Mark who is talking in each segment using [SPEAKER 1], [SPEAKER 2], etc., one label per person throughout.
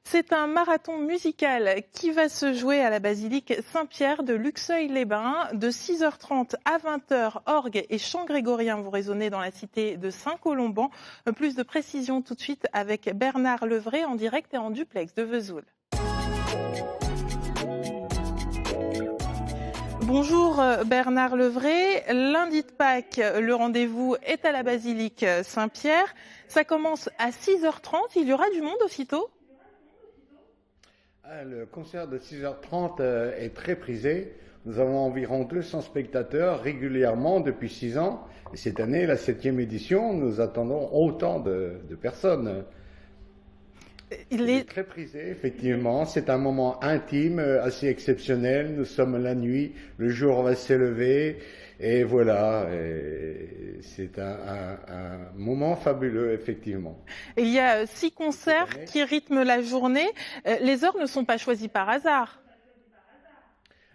[SPEAKER 1] C'est un marathon musical qui va se jouer à la basilique Saint-Pierre de Luxeuil-les-Bains de 6h30 à 20h. Orgue et chant grégorien vont résonner dans la cité de Saint-Colomban. Plus de précisions tout de suite avec Bernard Levray en direct et en duplex de Vesoul. Bonjour Bernard Levray. Lundi de Pâques, le rendez-vous est à la basilique Saint-Pierre. Ça commence à 6h30. Il y aura du monde aussitôt ?
[SPEAKER 2] Le concert de 6h30 est très prisé. Nous avons environ 200 spectateurs régulièrement depuis 6 ans. Et cette année, la 7e édition, nous attendons autant de personnes. Il est très prisé, effectivement. C'est un moment intime, assez exceptionnel. Nous sommes la nuit, le jour va s'élever. Et voilà, c'est un moment fabuleux, effectivement.
[SPEAKER 1] Il y a 6 concerts qui rythment la journée. Les heures ne sont pas choisies par hasard.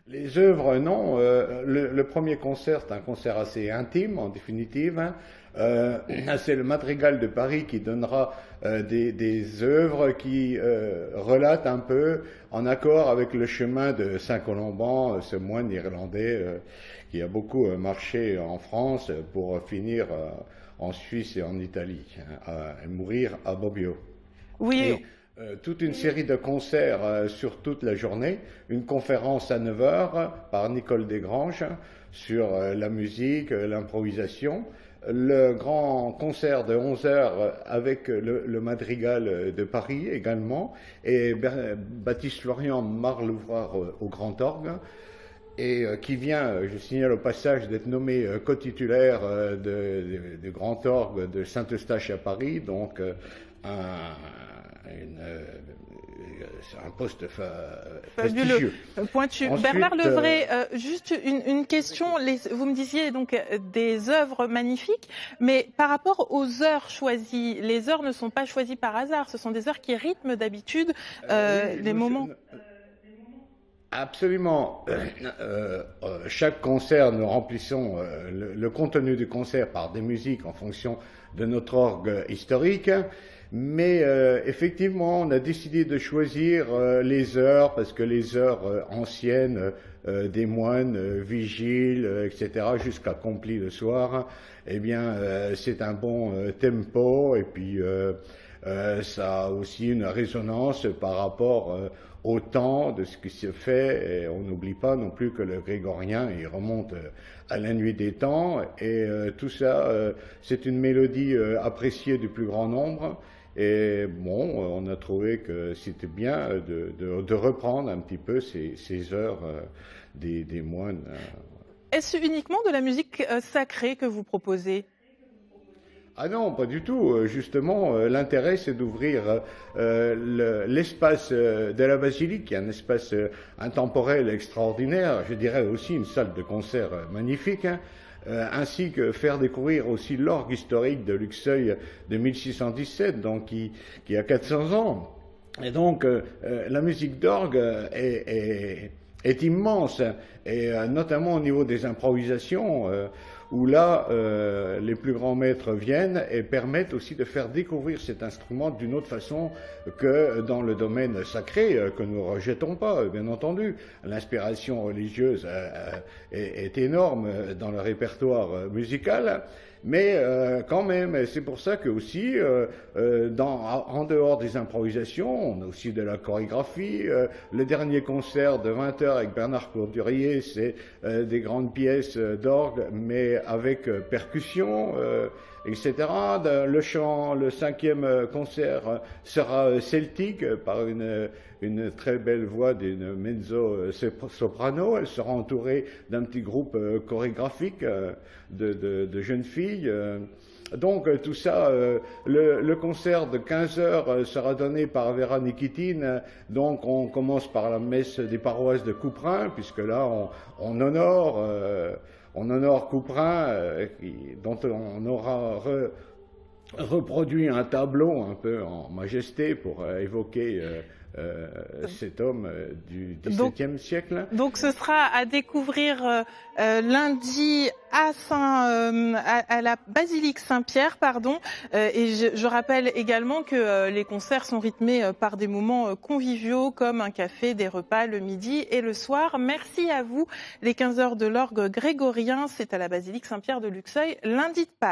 [SPEAKER 2] Les œuvres, non. Le premier concert, c'est un concert assez intime, en définitive. C'est le Madrigal de Paris qui donnera des œuvres qui relatent un peu en accord avec le chemin de Saint-Colomban, ce moine irlandais qui a beaucoup marché en France pour finir en Suisse et en Italie, et mourir à Bobbio.
[SPEAKER 1] Oui.
[SPEAKER 2] Et, toute une série de concerts sur toute la journée, une conférence à 9h par Nicole Desgranges sur la musique, l'improvisation, le grand concert de 11h avec le Madrigal de Paris également, et Baptiste Florian Marle-Ouvrard au grand orgue, et qui vient, je signale au passage, d'être nommé co-titulaire du grand orgue de Saint-Eustache à Paris, donc c'est un poste prestigieux.
[SPEAKER 1] Pointu. Ensuite, Bernard Levray, juste une question. Vous me disiez donc des œuvres magnifiques, mais par rapport aux heures choisies, les heures ne sont pas choisies par hasard. Ce sont des heures qui rythment d'habitude les moments.
[SPEAKER 2] Absolument. Chaque concert, nous remplissons le contenu du concert par des musiques en fonction de notre orgue historique. Mais effectivement, on a décidé de choisir les heures, parce que les heures anciennes des moines, vigiles, etc., jusqu'accompli le soir, eh bien, c'est un bon tempo, et puis ça a aussi une résonance par rapport au temps de ce qui se fait. Et on n'oublie pas non plus que le grégorien, il remonte à la nuit des temps, et tout ça, c'est une mélodie appréciée du plus grand nombre. Et bon, on a trouvé que c'était bien de reprendre un petit peu ces heures des moines.
[SPEAKER 1] Est-ce uniquement de la musique sacrée que vous proposez ?
[SPEAKER 2] Ah non, pas du tout. Justement, l'intérêt, c'est d'ouvrir l'espace de la basilique, qui est un espace intemporel extraordinaire, je dirais aussi une salle de concert magnifique, hein. Ainsi que faire découvrir aussi l'orgue historique de Luxeuil de 1617, donc qui a 400 ans. Et donc la musique d'orgue est immense, et notamment au niveau des improvisations, où là, les plus grands maîtres viennent et permettent aussi de faire découvrir cet instrument d'une autre façon que dans le domaine sacré, que nous ne rejetons pas, bien entendu. L'inspiration religieuse est énorme dans le répertoire musical, mais quand même, c'est pour ça que aussi, en dehors des improvisations, on a aussi de la chorégraphie. Le dernier concert de 20h avec Bernard Courdurier, c'est des grandes pièces d'orgue, mais avec percussion, etc. Le chant, le 5e concert sera celtique par une très belle voix d'une mezzo-soprano. Elle sera entourée d'un petit groupe chorégraphique de jeunes filles. Donc tout ça, le concert de 15h sera donné par Vera Nikitine. Donc on commence par la messe des paroisses de Couperin, puisque là on honore Couperin, dont on aura reproduit un tableau un peu en majesté pour évoquer cet homme du XVIIe siècle.
[SPEAKER 1] Donc ce sera à découvrir lundi à la basilique Saint-Pierre, pardon. Et je rappelle également que les concerts sont rythmés par des moments conviviaux comme un café, des repas le midi et le soir. Merci à vous. Les 15 heures de l'orgue grégorien, c'est à la basilique Saint-Pierre de Luxeuil lundi de Pâques.